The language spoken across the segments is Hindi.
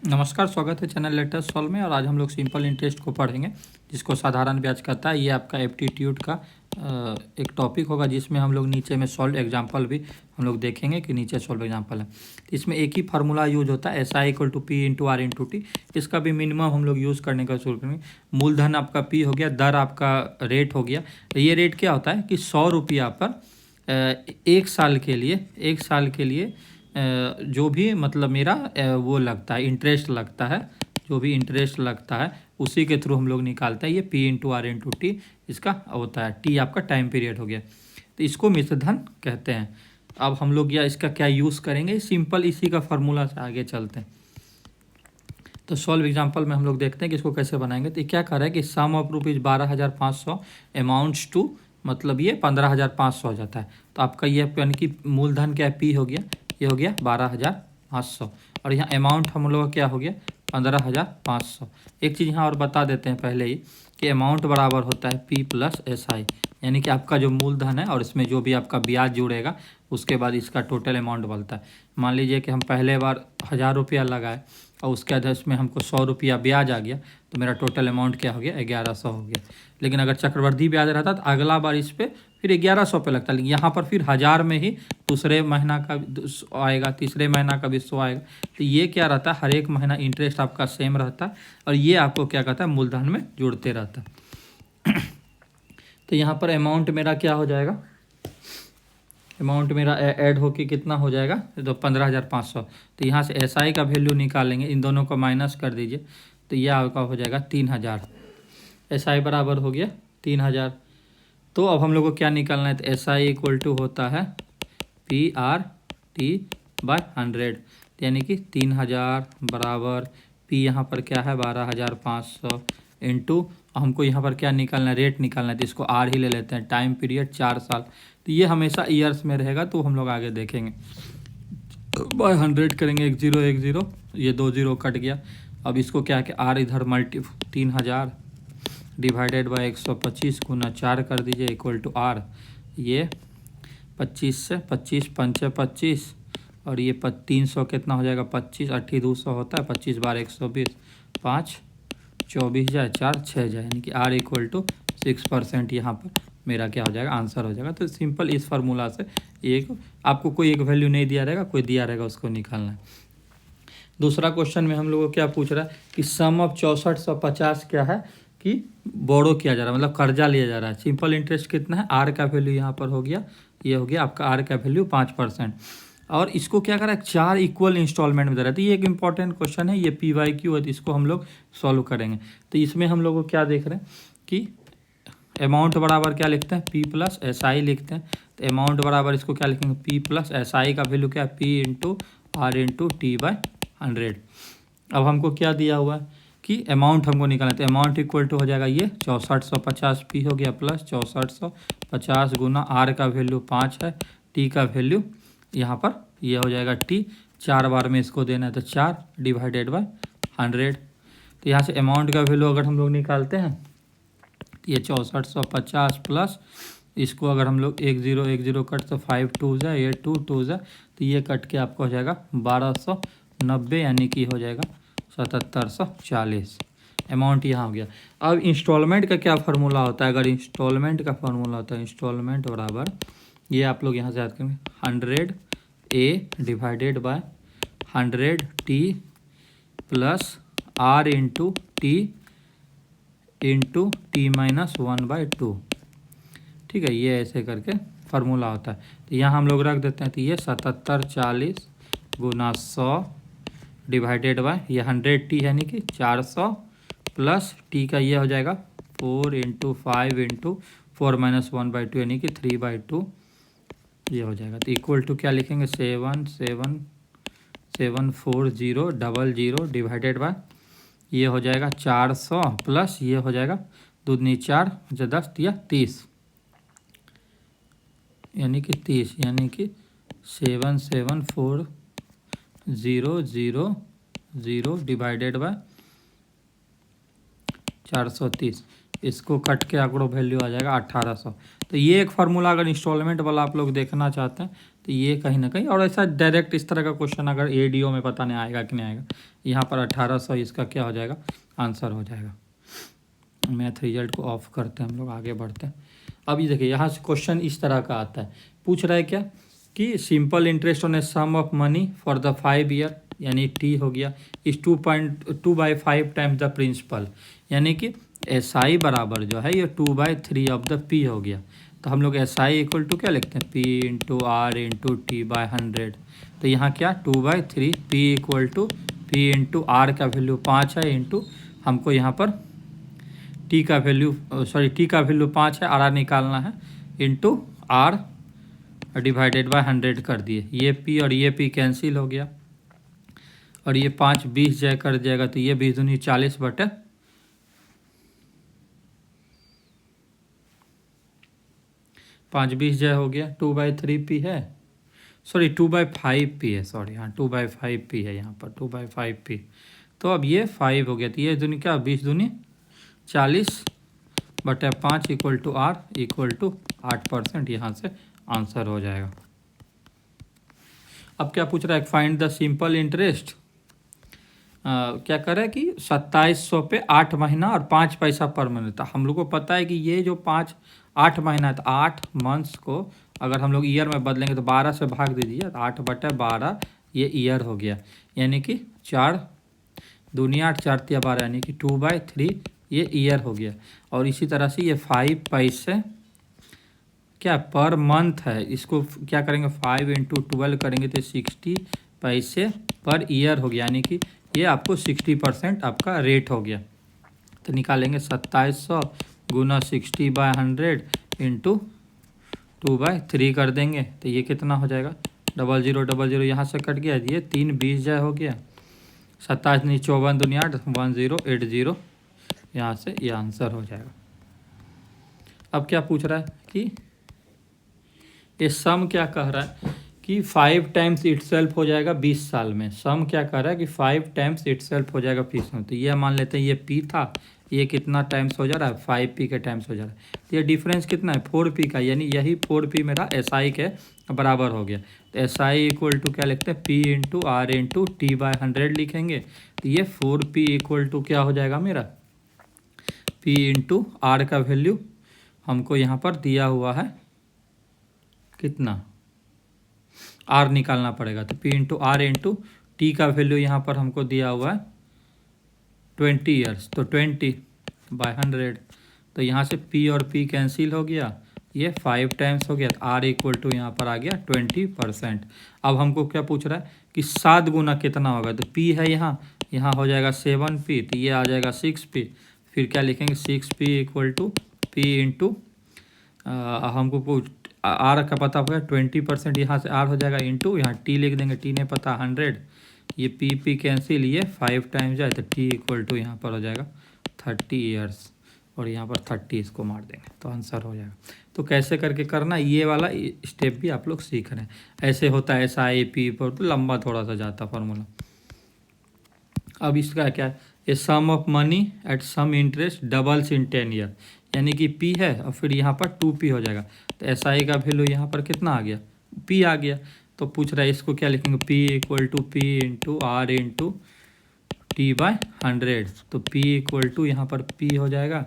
नमस्कार, स्वागत है चैनल लेटेस्ट सॉल्व में। और आज हम लोग सिंपल इंटरेस्ट को पढ़ेंगे, जिसको साधारण ब्याज कहता है। ये आपका एप्टीट्यूड का एक टॉपिक होगा, जिसमें हम लोग नीचे में सॉल्व एग्जांपल भी हम लोग देखेंगे कि नीचे सॉल्व एग्जांपल है। तो इसमें एक ही फार्मूला यूज होता है, SI = P × R × T। इसका भी मिनिमम हम लोग यूज़ करने का शुरू करेंगे। मूलधन आपका P हो गया, दर आपका रेट हो गया। तो ये रेट क्या होता है कि 100 रुपया पर एक साल के लिए जो भी मतलब मेरा वो लगता है, इंटरेस्ट लगता है, जो भी इंटरेस्ट लगता है उसी के थ्रू हम लोग निकालते हैं। ये P × R × T इसका होता है। T आपका टाइम पीरियड हो गया, तो इसको मिश्रधन कहते हैं। अब हम लोग इसका क्या यूज़ करेंगे, सिंपल इसी का फार्मूला से आगे चलते हैं। तो सॉल्व एग्जांपल में हम लोग देखते हैं कि इसको कैसे बनाएंगे। तो ये क्या कर रहा है कि सम ऑफ ₹12,500 अमाउंट्स टू, मतलब ये 15,500 हो जाता है। तो आपका ये यानी कि मूलधन क्या है, P हो गया, ये हो गया 12,500, और यहाँ अमाउंट हम लोग का क्या हो गया 15,500। एक चीज़ यहाँ और बता देते हैं पहले ही कि अमाउंट बराबर होता है P + SI, यानी कि आपका जो मूलधन है और इसमें जो भी आपका ब्याज जुड़ेगा उसके बाद इसका टोटल अमाउंट बनता है। मान लीजिए कि हम पहले बार 1,000 रुपया लगाए और उसके बाद इसमें हमको 100 रुपया ब्याज आ गया, तो मेरा टोटल अमाउंट क्या हो गया 1,100 हो गया। लेकिन अगर चक्रवृद्धि ब्याज रहता तो अगला बार इस पर फिर 1,100 पे लगता, लेकिन यहाँ पर फिर 1,000 में ही दूसरे महीना का आएगा, तीसरे महीना का भी 100 आएगा। तो ये क्या रहता है, हर एक महीना इंटरेस्ट आपका सेम रहता है, और ये आपको क्या कहता है मूलधन में जुड़ते रहता है। तो यहाँ पर अमाउंट मेरा क्या हो जाएगा, अमाउंट मेरा ऐड होके कितना हो जाएगा, तो 15,500। तो यहाँ से SI का वैल्यू निकालेंगे, इन दोनों को माइनस कर दीजिए, तो यह आपका हो जाएगा 3,000। SI बराबर हो गया 3,000। तो अब हम लोग को क्या निकालना है, तो SI = होता है PRT/100, यानी कि 3,000 बराबर P यहाँ पर क्या है 12,500 इंटू हमको यहाँ पर क्या निकालना है, रेट निकालना है। तो इसको R ही ले लेते हैं, टाइम पीरियड 4 साल। तो ये हमेशा ईयर्स में रहेगा, तो हम लोग आगे देखेंगे। बाय 100 करेंगे, 1 0 1 0, ये 2 0 कट गया। अब इसको क्या है कि R इधर 3,000 डिवाइडेड बाय 125 गुना 4 कर दीजिए इक्वल टू R। ये 25 से 25 5 25, और ये 300 कितना हो जाएगा 25 8 200 होता है, 25 12 120, 5 24 जाए 4 6 जाए, यानी कि R = 6% यहाँ पर मेरा क्या हो जाएगा, आंसर हो जाएगा। तो सिंपल इस फार्मूला से एक आपको कोई एक वैल्यू नहीं दिया रहेगा, कोई दिया रहेगा, उसको निकालना है। दूसरा क्वेश्चन में हम लोग को क्या पूछ रहा है कि सम ऑफ 6450 क्या है कि बोरो किया जा रहा है, मतलब कर्जा लिया जा रहा है। सिंपल इंटरेस्ट कितना है, R का वैल्यू यहाँ पर हो गया, ये हो गया आपका R का वैल्यू 5%, और इसको क्या करा है 4 इक्वल इंस्टॉलमेंट में दे रहा है। तो ये एक इंपॉर्टेंट क्वेश्चन है, ये PYQ है, तो इसको हम लोग सॉल्व करेंगे। तो इसमें हम लोग को क्या देख रहे हैं कि अमाउंट बराबर क्या लिखते हैं, P + SI लिखते हैं। तो अमाउंट बराबर इसको क्या लिखेंगे, P + SI का वैल्यू क्या है, P × R × T/100। अब हमको क्या दिया हुआ है कि अमाउंट हमको निकालना है। तो अमाउंट इक्वल टू हो जाएगा ये 6450 P हो गया प्लस 6450 गुना R का वैल्यू 5 है, T का वैल्यू यहाँ पर ये हो जाएगा T। 4 बार में इसको देना है, तो 4 डिवाइडेड बाय 100। तो यहाँ से अमाउंट का वैल्यू अगर हम लोग निकालते हैं, ये 6450 प्लस इसको अगर हम लोग 1 0 1 0 कट, तो 5 2 जाए, ये 2 2 जाए, तो ये कट के आपको हो जाएगा 1290, यानी कि हो जाएगा 7740। अमाउंट यहाँ हो गया। अब इंस्टॉलमेंट का क्या फार्मूला होता है, अगर इंस्टॉलमेंट का फार्मूला होता है, इंस्टॉलमेंट बराबर ये आप लोग यहाँ से याद करेंगे 100A divided by 100T plus R × T × T-1/2। ठीक है, ये ऐसे करके फार्मूला होता है। तो यहाँ हम लोग रख देते हैं, तो ये 7740 गुना 100 डिवाइडेड बाय ये 100T यानी कि 400 प्लस T का ये हो जाएगा 4 × 5 × 4 - 1/2 यानी कि 3/2, ये हो जाएगा। तो इक्वल टू क्या लिखेंगे 7774000 डिवाइडेड बाय ये हो जाएगा 400 प्लस ये हो जाएगा 2 दूनी 4 10 या 30, यानी कि 30, यानी कि 77400 डिवाइडेड बाय 430। इसको कट के आंकड़ों वैल्यू आ जाएगा 1800। तो ये एक फार्मूला अगर इंस्टॉलमेंट वाला आप लोग देखना चाहते हैं तो ये कहीं ना कहीं, और ऐसा डायरेक्ट इस तरह का क्वेश्चन अगर एडीओ में पता नहीं आएगा कि नहीं आएगा, यहाँ पर 1800 इसका क्या हो जाएगा, आंसर हो जाएगा। मैथ रिजल्ट को ऑफ करते हैं हम लोग, आगे बढ़ते हैं। अब ये देखिए यहाँ से क्वेश्चन इस तरह का आता है, पूछ रहा है क्या कि simple interest on a sum of money for the 5 year, यानी टी हो गया, इस 2.2/5 टाइम्स द प्रिंसिपल, यानी कि एस आई बराबर जो है ये 2/3 ऑफ द पी हो गया। तो हम लोग एस आई इक्वल टू क्या लिखते हैं, P into R into T by 100। तो यहाँ क्या 2/3, P equal to P into R का वैल्यू 5 है, इंटू हमको यहाँ पर टी का वैल्यू टी का वैल्यू 5 है, आर निकालना है, इंटू आर डिवाइडेड बाय 100 कर दिए। ये पी और ये पी कैंसिल हो गया, और ये 5 20 जय कर जाएगा, तो ये 20 दूनी 40 बटे 5 20 जय हो गया। 2/3 पी है, 2/5 पी है, हाँ 2/5 पी है, यहाँ पर 2/5 पी। तो अब ये 5 हो गया, तो ये दूनी क्या 20 दूनी 40 बटे 5 equal to R equal to 8%, यहाँ से आंसर हो जाएगा। अब क्या पूछ रहा है, फाइंड द सिंपल इंटरेस्ट, क्या करें कि 2700 पे 8 महीना और 5 पैसा पर महीने। तो हम लोग को पता है कि ये जो 8 महीना है, तो 8 मंथ्स को अगर हम लोग ईयर में बदलेंगे तो 12 से भाग दीजिए, 8/12 ये ईयर हो गया, यानी कि 4 दूनी 8 4 तिया 12, यानी कि 2/3 ये ईयर हो गया। और इसी तरह से ये 5 पैसे क्या पर मंथ है, इसको क्या करेंगे 5 इंटू 12 करेंगे तो 60 पैसे पर ईयर हो गया, यानी कि ये आपको 60% आपका रेट हो गया। तो निकालेंगे 2700 गुना 60/100 इंटू 2/3 कर देंगे, तो ये कितना हो जाएगा, 0000 यहाँ से कट गया, ये 3 20 जाए हो गया, 27 नहीं 54 दूनी 8 1080, यहाँ से ये आंसर हो जाएगा। अब क्या पूछ रहा है कि ये सम क्या कह रहा है कि 5 टाइम्स इटसेल्फ हो जाएगा 20 साल में। सम क्या कह रहा है कि 5 टाइम्स इटसेल्फ हो जाएगा 20 में। तो ये मान लेते हैं ये पी था, ये कितना टाइम्स हो जा रहा है, 5p के टाइम्स हो जा रहा है। तो ये डिफरेंस कितना है 4p का, यानी यही 4p मेरा SI के बराबर हो गया। तो SI इक्वल टू क्या लिखते हैं, p into R into T by 100 लिखेंगे। तो ये 4p इक्वल टू क्या हो जाएगा मेरा, p इंटू आर का वैल्यू हमको यहाँ पर दिया हुआ है कितना, आर निकालना पड़ेगा। तो p into R into T का वैल्यू यहाँ पर हमको दिया हुआ है 20 ईयर्स, तो 20/100। तो यहाँ से p और p कैंसिल हो गया, ये 5 टाइम्स हो गया, तो r इक्वल टू यहाँ पर आ गया 20%। अब हमको क्या पूछ रहा है कि 7 गुना कितना होगा, तो p है यहाँ हो जाएगा 7p, तो ये आ जाएगा 6p। फिर क्या लिखेंगे 6p equal to p into हमको आर का पता होगा 20%, यहाँ से आर हो जाएगा इंटू यहाँ टी लिख देंगे, टी नहीं पता 100, ये पी कैंसिल, ये 5 टाइम्स जाए, तो टी इक्वल टू यहाँ पर हो जाएगा 30 ईयर्स, और यहाँ पर 30 इसको मार देंगे तो आंसर हो जाएगा। तो कैसे करके करना, ये वाला स्टेप भी आप लोग सीख रहे हैं। ऐसे होता है SI/P पर, तो लंबा थोड़ा सा जाता फार्मूला। अब इसका क्या है, a sum of money at some interest doubles in 10 year, यानी कि P है और फिर यहाँ पर 2P हो जाएगा। तो SI का वैल्यू यहाँ पर कितना आ गया, P आ गया। तो पूछ रहा है इसको क्या लिखेंगे, P equal to P into R into T by 100। तो P इक्वल टू यहाँ पर P हो जाएगा,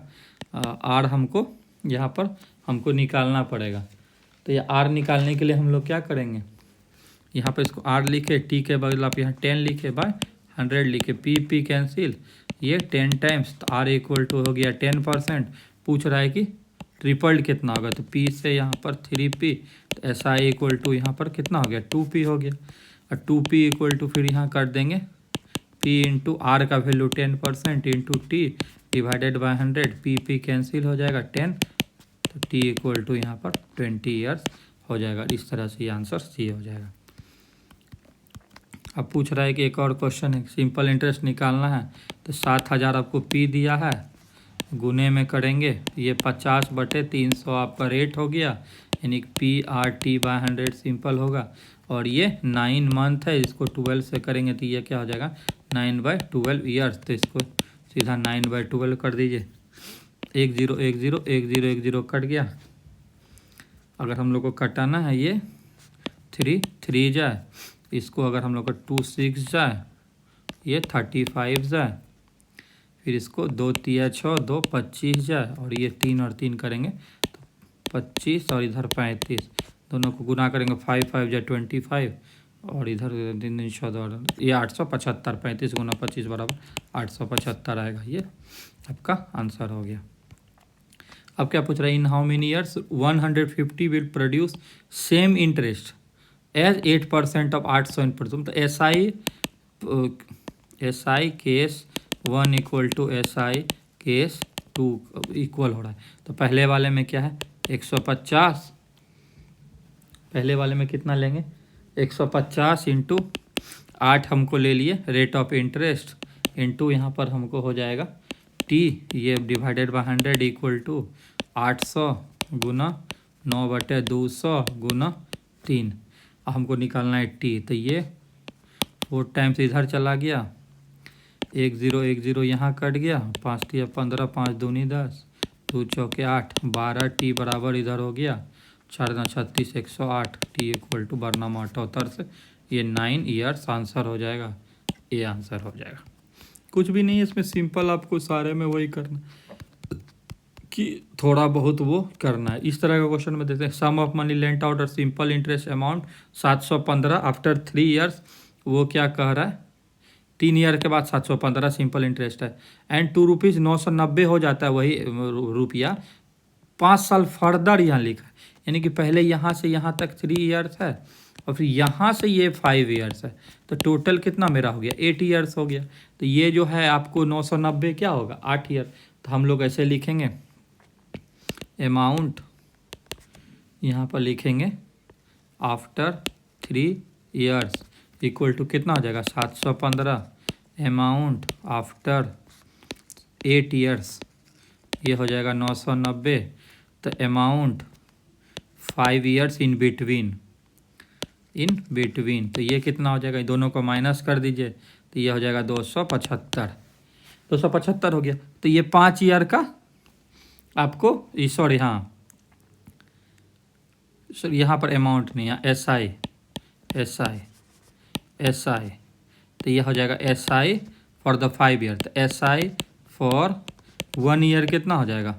R हमको यहाँ पर हमको निकालना पड़ेगा। तो ये R निकालने के लिए हम लोग क्या करेंगे, यहाँ पर इसको R लिखे, T के बदले आप यहाँ 10 लिखे बाय 100 लिखे, P कैंसिल, ये 10 टाइम्स, तो R इक्वल टू हो गया 10%। पूछ रहा है कि ट्रिपल्ड कितना होगा, तो P से यहाँ पर 3P, तो SI इक्वल टू यहाँ पर कितना हो गया 2P हो गया, और 2P इक्वल टू फिर यहाँ कर देंगे P इंटू आर का value 10% into T divided by 100, P cancel हो जाएगा 10, तो T इक्वल टू यहाँ पर 20 ईयर्स हो जाएगा। इस तरह से ये आंसर C हो जाएगा। अब पूछ रहा है कि एक और क्वेश्चन है, सिंपल इंटरेस्ट निकालना है। तो 7000 आपको P दिया है, गुने में करेंगे, ये 50/300 आपका रेट हो गया, यानी PRT/100 सिंपल होगा। और ये 9 मंथ है, इसको 12 से करेंगे तो ये क्या हो जाएगा 9/12 ईयर्स। तो इसको सीधा 9/12 कर दीजिए, 1010 कट गया। अगर हम लोग को कटाना है ये थ्री जाए, इसको अगर हम लोग का 2 6 जाए, ये 35 जाए, फिर इसको 2 3 6 2 25 जाए, और ये 3 और 3 करेंगे तो 25, और इधर 35, दोनों को गुना करेंगे 5 5 जाए 25, और इधर 3 3 14, ये 875, 35 गुना 25 बराबर 875 आएगा। ये आपका आंसर हो गया। अब क्या पूछ रहा है, in how many years 150 will produce same interest as 8% of 800 input. तो S I case 1 equal to SI case 2 equal हो रहा है। तो पहले वाले में क्या है 150, पहले वाले में कितना लेंगे 150 इंटू 8 हमको ले लिए रेट ऑफ इंटरेस्ट, इंटू यहाँ पर हमको हो जाएगा T, ये डिवाइडेड बाय 100 इक्वल टू 800 गुना 9/200 गुना 3। हमको निकालना है T, तो ये 4 टाइम्स इधर चला गया, 1 0 1 0 यहाँ कट गया, 5 3 15, 5 दूनी 10, 2 चौके 8, 12 T बराबर इधर हो गया 4 9 36 108, T इक्वल टू बरनामा 78 से ये 9 ईयर्स आंसर हो जाएगा। ये आंसर हो जाएगा। कुछ भी नहीं है इसमें, सिंपल आपको सारे में वही करना कि थोड़ा बहुत वो करना है। इस तरह का क्वेश्चन में देते हैं, सम ऑफ मनी लेंट आउट और simple interest amount 715 after 3 years. वो क्या कह रहा है 3 ईयर के बाद 715 सिंपल इंटरेस्ट है, एंड 2 रुपीज़ 990 हो जाता है वही रुपया 5 साल फर्दर यहाँ लिखा है, यानी कि पहले यहाँ से यहाँ तक 3 ईयर्स है, और फिर यहाँ से ये 5 ईयर्स है, तो टोटल कितना मेरा हो गया 8 ईयर्स हो गया। तो ये जो है आपको 990 क्या होगा 8 ईयर। तो हम लोग ऐसे लिखेंगे अमाउंट, यहाँ पर लिखेंगे आफ्टर 3 ईयर्स इक्वल टू कितना हो जाएगा 715, अमाउंट आफ्टर 8 ईयर्स ये हो जाएगा 990, तो अमाउंट 5 ईयर्स इन बिटवीन, तो ये कितना हो जाएगा, दोनों को माइनस कर दीजिए, तो ये हो जाएगा 275 हो गया। तो ये 5 ईयर का आपको सॉरी हाँ यहाँ पर अमाउंट नहीं है, SI, तो ये हो जाएगा SI फॉर द 5 ईयर, तो SI फॉर 1 ईयर कितना हो जाएगा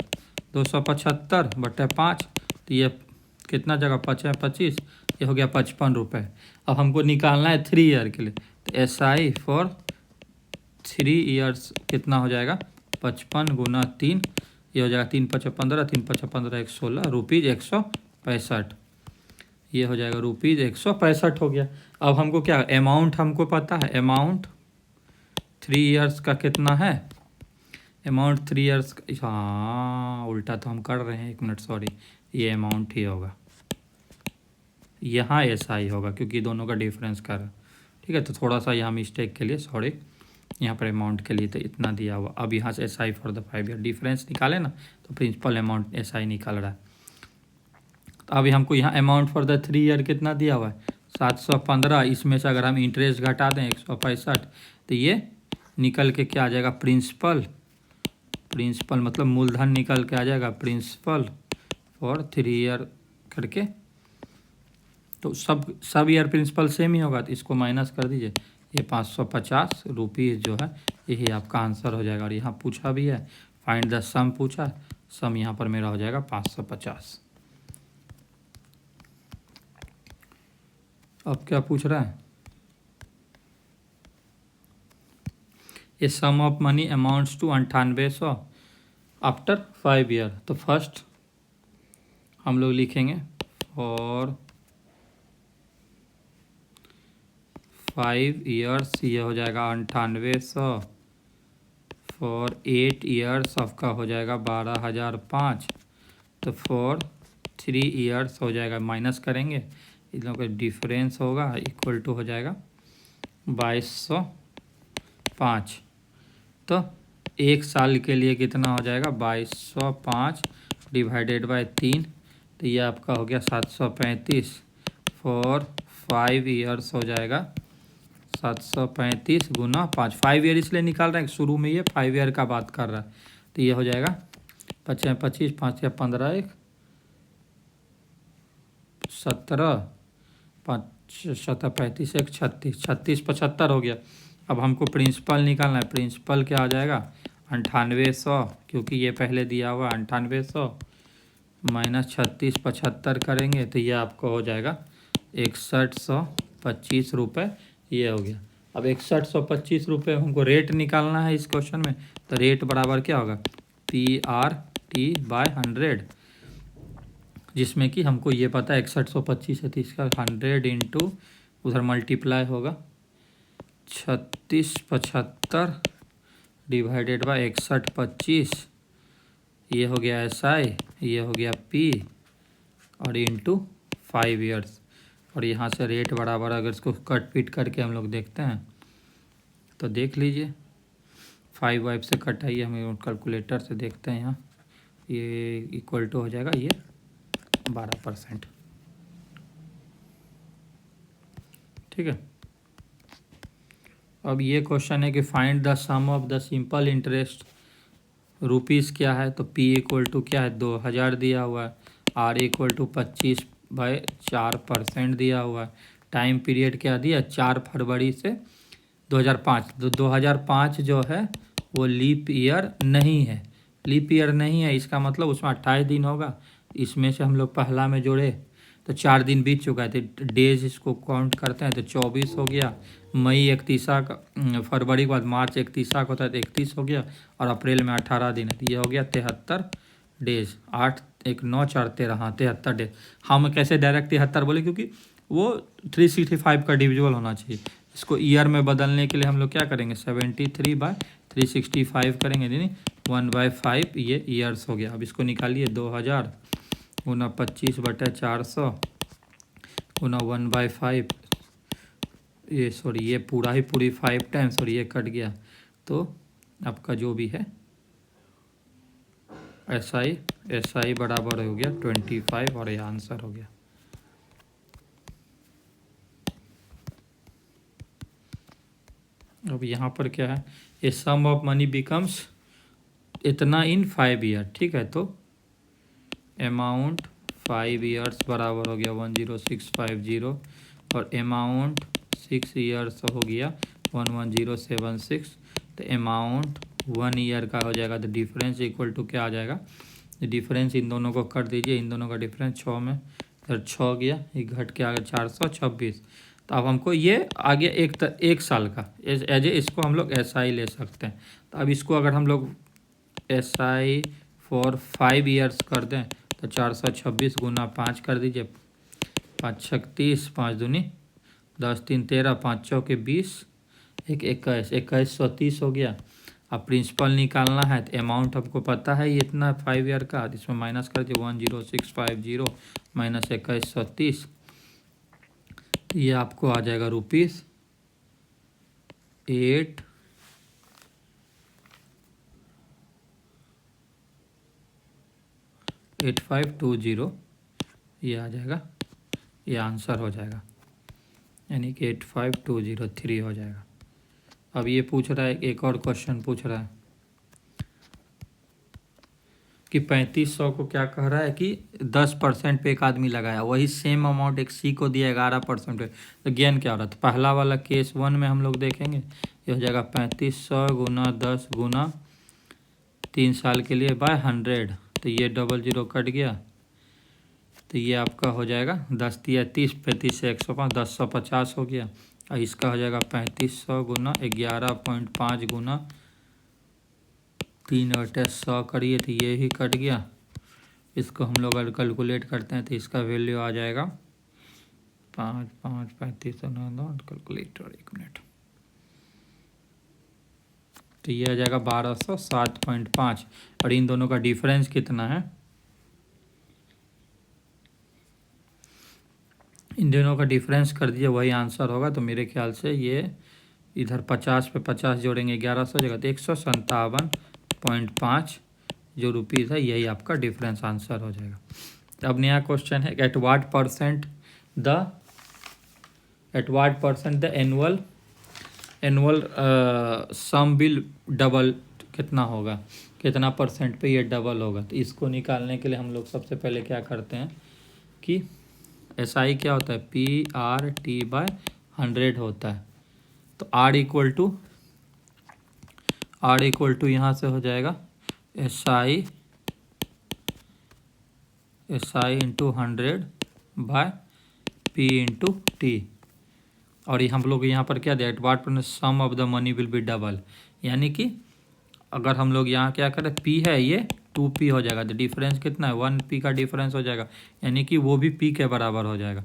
275/5, तो ये कितना जगह 5 है 25, ये हो गया 55 रुपये। अब हमको निकालना है 3 ईयर के लिए, तो SI फॉर 3 ईयर्स कितना हो जाएगा 55 गुना 3, ये हो जाएगा 3 5 15, 3 5 15 116 रुपीज़ 165, ये हो जाएगा रुपीज़ 165 हो गया। अब हमको क्या अमाउंट हमको पता है, अमाउंट 3 ईयर्स का कितना है, अमाउंट 3 ईयर्स हाँ उल्टा तो हम कर रहे हैं, 1 मिनट सॉरी, ये अमाउंट ही होगा, यहाँ SI होगा क्योंकि दोनों का डिफरेंस कर, ठीक है। तो थोड़ा सा यहाँ मिस्टेक के लिए सॉरी, यहाँ पर अमाउंट के लिए तो इतना दिया हुआ। अब यहाँ से SI for the 5 year difference निकाले ना, तो प्रिंसिपल अमाउंट SI निकल रहा है। तो अभी हमको यहाँ अमाउंट फॉर द 3 ईयर कितना दिया हुआ है 715, इसमें से अगर हम इंटरेस्ट घटा दें 165, तो ये निकल के क्या आ जाएगा प्रिंसिपल मतलब मूलधन निकल के आ जाएगा प्रिंसिपल फॉर 3 ईयर करके। तो सब ईयर प्रिंसिपल सेम ही होगा, तो इसको माइनस कर दीजिए, ये 550 रुपीज़ जो है यही आपका आंसर हो जाएगा। और यहाँ पूछा भी है फाइंड द सम पूछा, सम यहाँ पर मेरा हो जाएगा 550। अब क्या पूछ रहा है, a sum of money amounts to 9800 after 5 year. तो फर्स्ट हम लोग लिखेंगे फॉर 5 ईयर्स ये हो जाएगा 9800, फॉर 8 ईयर्स आपका हो जाएगा 12005, तो फॉर 3 ईयर्स हो जाएगा, माइनस करेंगे इन लोगों का डिफरेंस होगा इक्वल टू हो जाएगा 2205। तो 1 साल के लिए कितना हो जाएगा 2205 डिवाइडेड बाय 3, तो ये आपका हो गया 735, फॉर 5 ईयर्स हो जाएगा 735 गुना 5, 5 ईयर इसलिए निकाल रहे हैं शुरू में ये 5 ईयर का बात कर रहा है, तो ये हो जाएगा 25 5 15 1 17 35 एक 36, 36 75 हो गया। अब हमको प्रिंसिपल निकालना है। प्रिंसिपल क्या आ जाएगा 9800, क्योंकि ये पहले दिया हुआ 9800 माइनस 36 75 करेंगे तो ये आपको हो जाएगा 6125 रुपये। ये हो गया। अब 6125 रुपये हमको रेट निकालना है इस क्वेश्चन में। तो रेट बराबर क्या होगा PRT/100, जिसमें कि हमको ये पता है 6125 है तो इसका 100 इंटू उधर मल्टीप्लाई होगा 3675 डिवाइडेड बाय 6125। ये हो गया SI, ये हो गया P और इंटू 5 ईयर्स। और यहाँ से रेट बराबर अगर इसको कट पीट करके हम लोग देखते हैं तो देख लीजिए 5 वाइप से कट आइए, हमें कैलकुलेटर से देखते हैं। यहाँ ये इक्वल टू हो जाएगा ये 12%। ठीक है। अब ये क्वेश्चन है कि find the sum of the simple interest rupees क्या है। तो P इक्वल टू क्या है 2000 दिया हुआ है, R इक्वल टू 25/4% दिया हुआ है। टाइम पीरियड क्या दिया 4 फरवरी से 2005। तो 2005 जो है वो लीप ईयर नहीं है। लीप ईयर नहीं है इसका मतलब उसमें 28 दिन होगा। इसमें से हम लोग पहला में जोड़े तो 4 दिन बीत चुका है तो डेज इसको काउंट करते हैं तो 24 हो गया। मई 31 का, फरवरी के बाद मार्च 31 का होता है तो 31 हो गया। और अप्रैल में 18 दिन है तो ये हो गया 73 डेज। 8 1 9 4 13, हाँ 73 डेज। हम कैसे डायरेक्ट 73 बोले क्योंकि वो 365 का डिविजिबल होना चाहिए। इसको ईयर में बदलने के लिए हम लोग क्या करेंगे 73/365 करेंगे, यानी 1/5 ये ईयर्स हो गया। अब इसको निकालिए 2000 गुना 25/400 गुना 1/5, ये सॉरी ये पूरी 5 टाइम्स और ये कट गया तो आपका जो भी है SI बराबर हो गया 25 और ये आंसर हो गया। अब यहाँ पर क्या है a sum of money becomes इतना इन 5 ईयर। ठीक है, तो अमाउंट 5 ईयर्स बराबर हो गया 10650 और अमाउंट 6 ईयर्स हो गया 11076। तो अमाउंट 1 ईयर का हो जाएगा। तो डिफरेंस इक्वल टू क्या आ जाएगा, डिफरेंस इन दोनों को कर दीजिए। इन दोनों का डिफरेंस 6 में इधर 6 गया, ये घट के आ गया 426। तो अब हमको ये आ गया एक साल का एज ए इसको हम लोग SI ले सकते हैं। तो अब इसको अगर हम लोग SI फॉर 5 ईयर्स कर दें तो 426 गुना 5 कर दीजिए, 5 6 30, 5 दूनी 10 3 13, 5 चौके 20, 1 21, 2130 हो गया। अब प्रिंसिपल निकालना है तो अमाउंट आपको पता है ये इतना 5 ईयर का, इसमें माइनस कर दिए 10650 माइनस 2130, ये आपको आ जाएगा ₹88520, ये आ जाएगा, ये आंसर हो जाएगा, यानी कि 85203 हो जाएगा। अब ये पूछ रहा है, एक और क्वेश्चन पूछ रहा है कि 3500 को क्या कह रहा है कि 10% पे एक आदमी लगाया, वही सेम अमाउंट एक C को दिया 11% पे। तो गेन क्या हो रहा था, पहला वाला केस 1 में हम लोग देखेंगे, ये हो जाएगा 3500 गुना 10 गुना 3 साल के लिए बाय 100। तो ये 00 कट गया तो ये आपका हो जाएगा 10 तिया 30, 35 से 105, 1050 हो गया। और इसका हो जाएगा 3500 गुना 11.5 गुना 3 और 100 करिए तो ये ही कट गया। इसको हम लोग अगर कैलकुलेट करते हैं तो इसका वैल्यू आ जाएगा 5 5 35 कैलकुलेटर 1 मिनट, तो ये आ जाएगा 1207.5। और इन दोनों का डिफरेंस कितना है, इन दोनों का डिफरेंस कर दिए वही आंसर होगा। तो मेरे ख्याल से ये इधर 50 पे 50 जोड़ेंगे 1100 जगह तो 157.5 जो रुपीज़ है, यही आपका डिफरेंस आंसर हो जाएगा। अब नया क्वेश्चन है at what percent the annual sum will double, कितना होगा, कितना परसेंट पे ये डबल होगा। तो इसको निकालने के लिए हम लोग सबसे पहले क्या करते हैं कि SI क्या होता है, PR/T/100 होता है। तो R इक्वल टू यहाँ से हो जाएगा SI इंटू 100/P/T। और ये हम लोग यहाँ पर क्या दिया, what sum of the money will be double, यानी कि अगर हम लोग यहाँ क्या करें, P है ये 2P हो जाएगा, तो डिफरेंस कितना है 1P का डिफरेंस हो जाएगा, यानी कि वो भी P के बराबर हो जाएगा।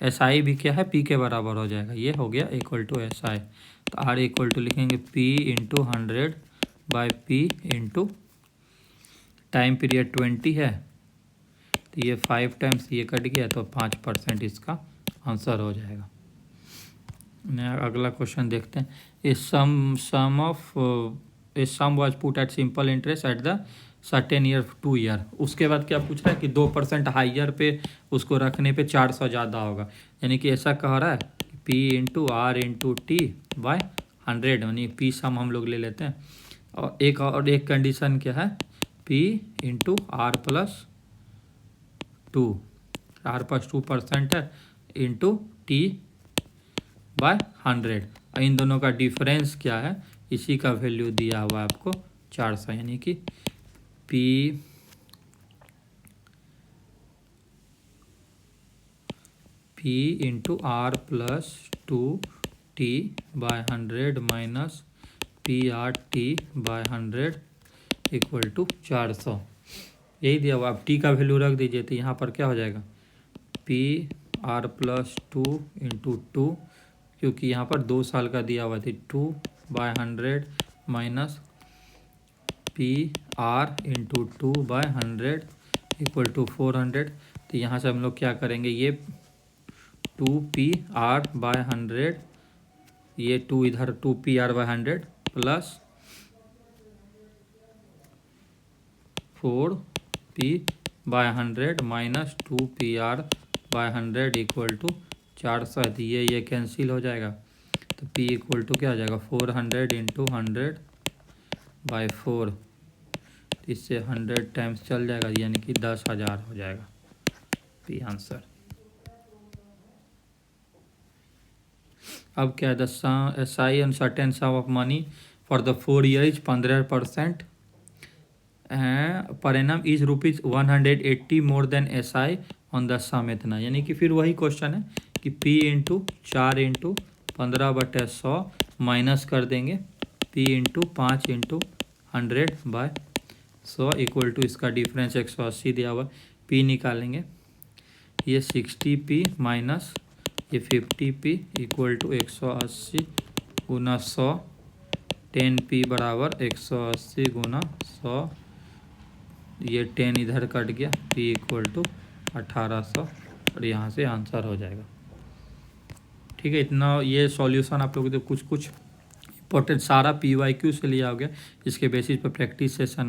SI भी क्या है, P के बराबर हो जाएगा। ये हो गया इक्वल टू SI। तो R इक्वल टू लिखेंगे P into 100/P into time period 20 है, तो ये 5 टाइम्स ये कट गया, तो 5% इसका आंसर हो जाएगा। अगला क्वेश्चन देखते हैं। A sum was put at simple interest at the certain year 2 year. उसके बाद क्या पूछ रहा है कि 2% हाइयर पे उसको रखने पे 400 ज़्यादा होगा, यानी कि ऐसा कह रहा है P into R into T/100, यानी P सम हम लोग ले लेते हैं। और एक कंडीशन क्या है, P इंटू R+2% है इंटू T/100। इन दोनों का डिफरेंस क्या है, इसी का वैल्यू दिया हुआ है आपको 400, यानी कि P into R+2T/100 minus PR/T/100 equal to 400, यही दिया हुआ। आप T का वैल्यू रख दीजिए, तो यहाँ पर क्या हो जाएगा PR+2 इंटू 2, क्योंकि यहाँ पर 2 साल का दिया हुआ थी, 2/100 minus PR into 2/100 equal to 400। तो यहाँ से हम लोग क्या करेंगे, ये 2PR/100, ये 2 इधर 2PR/100 plus 4P/100 minus 2PR/100 equal to 400। तो ये कैंसिल हो जाएगा, तो P इक्वल टू क्या हो जाएगा 400 इंटू 100/4, इससे 100 टाइम्स चल जाएगा, यानी कि 10,000 हो जाएगा P आंसर। अब क्या है, SI and certain sum of money for the 4 year is 15% per annum is ₹180 more than SI on the sum इतना, यानी कि फिर वही क्वेश्चन है कि P इंटू 4 इंटू 15/100 माइनस कर देंगे P into 5 into 100/100 equal to इसका डिफरेंस 180 दिया हुआ, P निकालेंगे, ये 60P माइनस ये 50P equal to 180 Guna 100, 10P बराबर 180 गुना 100, ये 10 इधर कट गया, P इक्वल टू 1800, और यहाँ से आंसर हो जाएगा। ठीक है, इतना ये सॉल्यूशन आप लोगों को कुछ इंपॉर्टेंट सारा PYQ से लिया हो गया, इसके बेसिस पर प्रैक्टिस सेशन